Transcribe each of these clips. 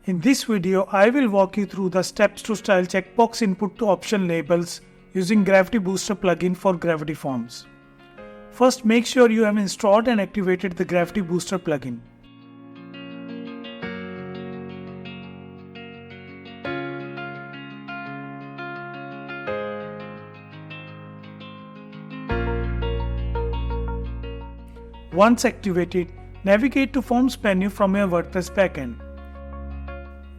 In this video, I will walk you through the steps to style checkbox input to option labels using Gravity Booster plugin for Gravity Forms. First, make sure you have installed and activated the Gravity Booster plugin. Once activated, navigate to Forms menu from your WordPress backend.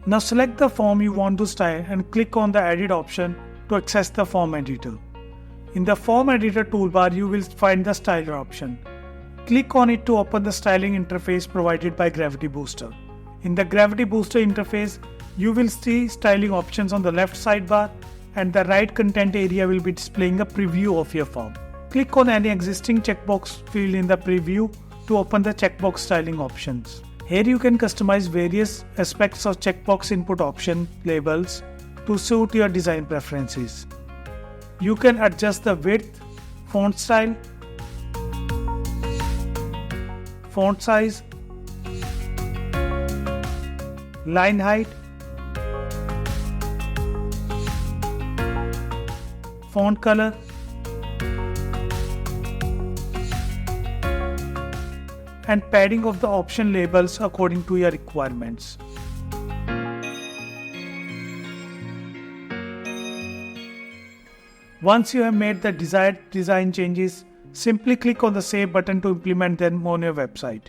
Now select the form you want to style and click on the Edit option to access the form editor. In the Form Editor toolbar, you will find the Styler option. Click on it to open the styling interface provided by Gravity Booster. In the Gravity Booster interface, you will see styling options on the left sidebar, and the right content area will be displaying a preview of your form. Click on any existing checkbox field in the preview to open the checkbox styling options. Here you can customize various aspects of checkbox input option labels to suit your design preferences. You can adjust the width, font style, font size, line height, font color, and padding of the option labels according to your requirements. Once you have made the desired design changes, simply click on the Save button to implement them on your website.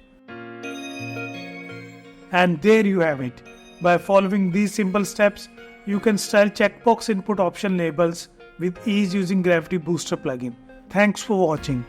And there you have it. By following these simple steps, you can style checkbox input option labels with ease using Gravity Booster plugin. Thanks for watching.